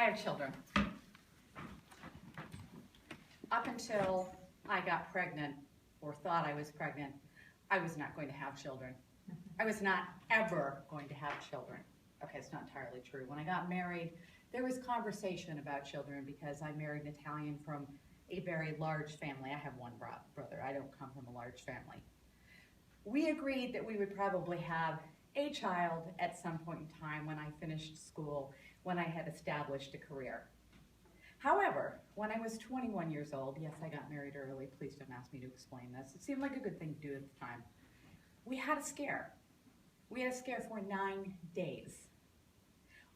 have children. Up until I got pregnant, or thought I was pregnant, I was not going to have children. I was not ever going to have children. Okay, it's not entirely true. When I got married, there was conversation about children because I married an Italian from a very large family. I have one brother. I don't come from a large family. We agreed that we would probably have a child at some point in time when I finished school, when I had established a career. However, when I was 21 years old, yes, I got married early. Please don't ask me to explain this. It seemed like a good thing to do at the time. We had a scare. We had a scare for 9 days.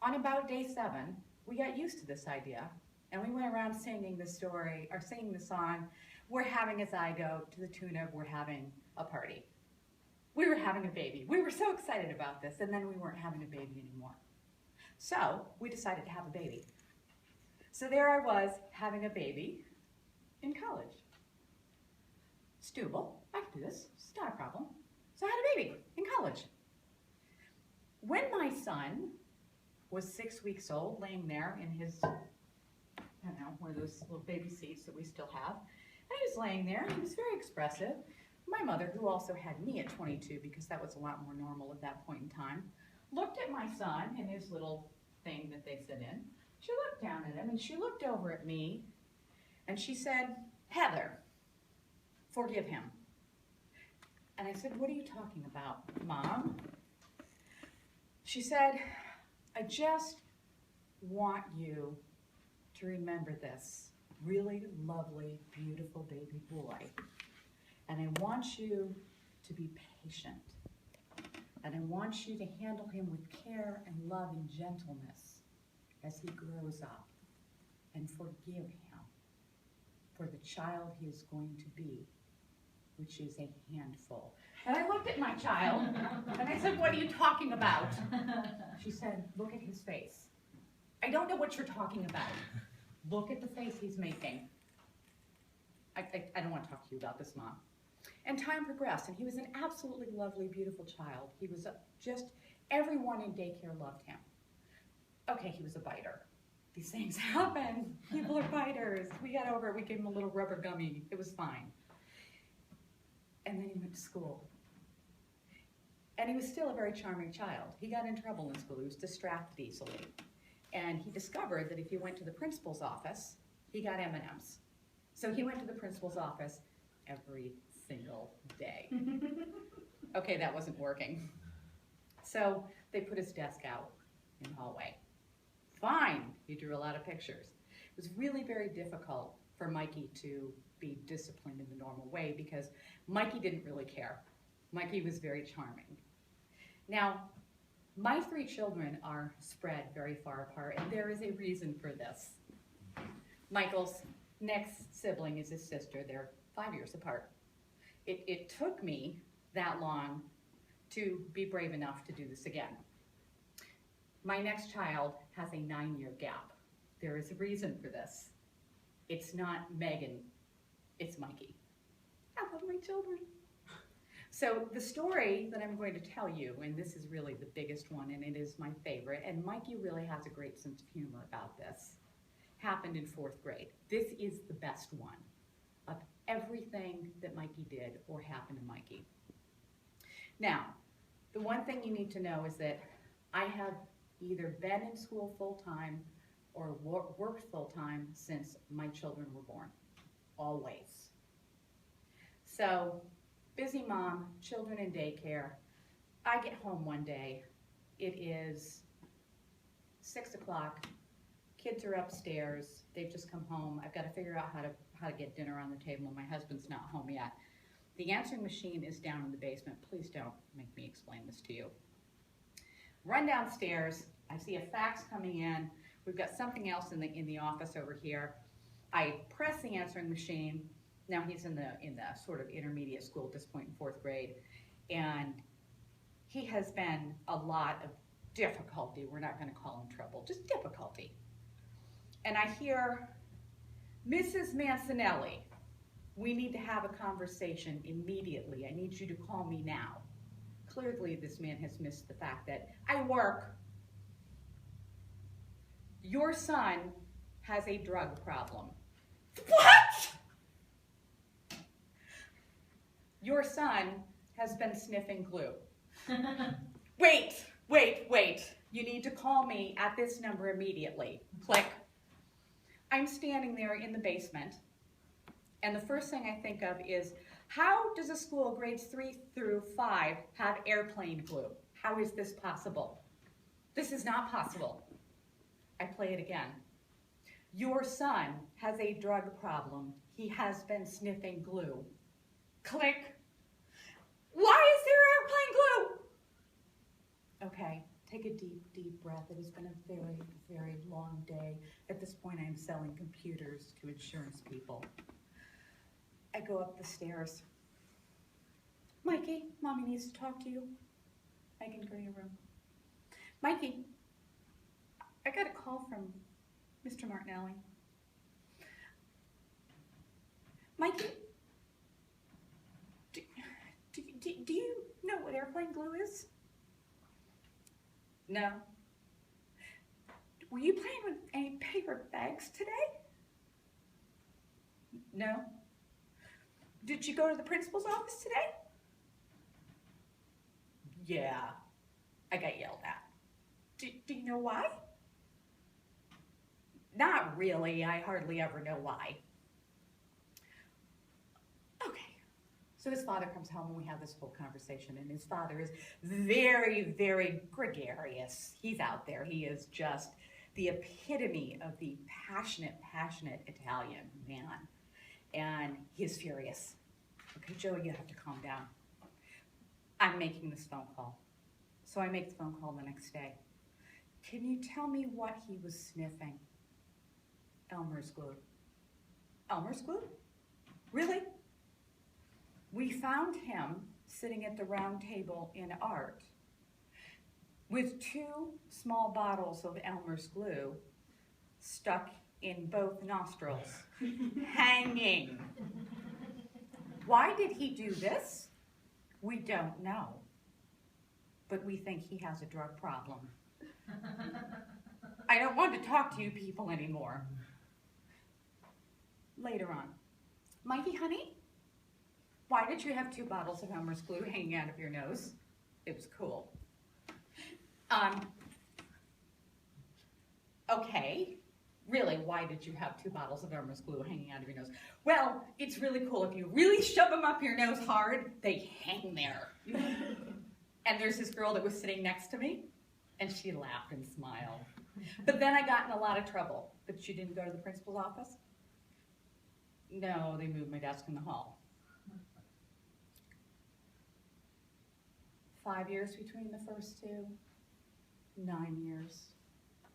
On about day 7, we got used to this idea, and we went around singing the story, or singing the song, "We're having a zygote," to the tune of "We're having a party." We were having a baby. We were so excited about this, and then we weren't having a baby anymore. So we decided to have a baby. So there I was, having a baby in college. It's doable. I can do this. It's not a problem. So I had a baby in college. When my son was 6 weeks old, laying there in his, I don't know, one of those little baby seats that we still have, and he was laying there, and he was very expressive. My mother, who also had me at 22, because that was a lot more normal at that point in time, looked at my son in his little thing that they sit in. She looked down at him, and she looked over at me, and she said, "Heather, forgive him." And I said, "What are you talking about, Mom?" She said, "I just want you to remember this really lovely, beautiful baby boy. And I want you to be patient. And I want you to handle him with care and love and gentleness as he grows up. And forgive him for the child he is going to be, which is a handful." And I looked at my child, and I said, "What are you talking about?" She said, "Look at his face." "I don't know what you're talking about." "Look at the face he's making." I don't want to talk to you about this, Mom. And time progressed, and he was an absolutely lovely, beautiful child. He was just, everyone in daycare loved him. Okay, he was a biter. These things happen. People are biters. We got over it. We gave him a little rubber gummy. It was fine. And then he went to school. And he was still a very charming child. He got in trouble in school. He was distracted easily. And he discovered that if he went to the principal's office, he got M&Ms. So he went to the principal's office every single day. Okay, that wasn't working. So they put his desk out in the hallway. Fine, he drew a lot of pictures. It was really very difficult for Mikey to be disciplined in the normal way because Mikey didn't really care. Mikey was very charming. Now, my 3 children are spread very far apart, and there is a reason for this. Michael's next sibling is his sister. They're 5 years apart. It took me that long to be brave enough to do this again. My next child has a 9-year gap. There is a reason for this. It's not Megan, it's Mikey. I love my children. So the story that I'm going to tell you, and this is really the biggest one, and it is my favorite, and Mikey really has a great sense of humor about this, happened in 4th grade. This is the best one of everything that Mikey did or happened to Mikey. Now, the one thing you need to know is that I have either been in school full-time or worked full-time since my children were born, always. So, busy mom, children in daycare. I get home one day, it is 6 o'clock, kids are upstairs, they've just come home. I've got to figure out how to get dinner on the table. My husband's not home yet. The answering machine is down in the basement. Please don't make me explain this to you. Run downstairs, I see a fax coming in. We've got something else in the office over here. I press the answering machine. Now he's in the sort of intermediate school at this point in 4th grade, and he has been a lot of difficulty. We're not going to call him trouble, just difficulty. And I hear, "Mrs. Mancinelli, we need to have a conversation immediately. I need you to call me now." Clearly, this man has missed the fact that I work. Your son has a drug problem. What? Your son has been sniffing glue. Wait. You need to call me at this number immediately. Click. I'm standing there in the basement, and the first thing I think of is, how does a school grades 3 through 5 have airplane glue? How is this possible? This is not possible. I play it again. Your son has a drug problem. He has been sniffing glue. Click. Why is there airplane glue? Okay, take a deep, deep breath. It has been a very, very long day. At this point, I am selling computers to insurance people. I go up the stairs. Mikey, Mommy needs to talk to you. Megan, go to your room. Mikey, I got a call from Mr. Martinelli. Mikey, do you know what airplane glue is? No. Were you playing with any paper bags today? No. Did you go to the principal's office today? Yeah, I got yelled at. Do you know why? Not really. I hardly ever know why. Okay. So his father comes home and we have this whole conversation, and his father is very, very gregarious. He's out there. He is just the epitome of the passionate Italian man. And he's furious. Okay, Joey, you have to calm down. I'm making this phone call. So I make the phone call the next day. Can you tell me what he was sniffing? Elmer's glue. Elmer's glue? Really? We found him sitting at the round table in art with 2 small bottles of Elmer's glue stuck in both nostrils, hanging. Why did he do this? We don't know, but we think he has a drug problem. I don't want to talk to you people anymore. Later on, Mikey, honey, why did you have 2 bottles of Elmer's glue hanging out of your nose? It was cool. Okay, really, why did you have 2 bottles of Elmer's glue hanging out of your nose? Well, it's really cool. If you really shove them up your nose hard, they hang there. And there's this girl that was sitting next to me, and she laughed and smiled. But then I got in a lot of trouble. But you didn't go to the principal's office? No, they moved my desk in the hall. 5 years between the first 2, 9 years.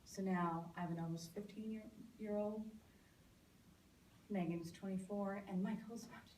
So now I have an almost 15-year-old. Megan's 24, and Michael's about to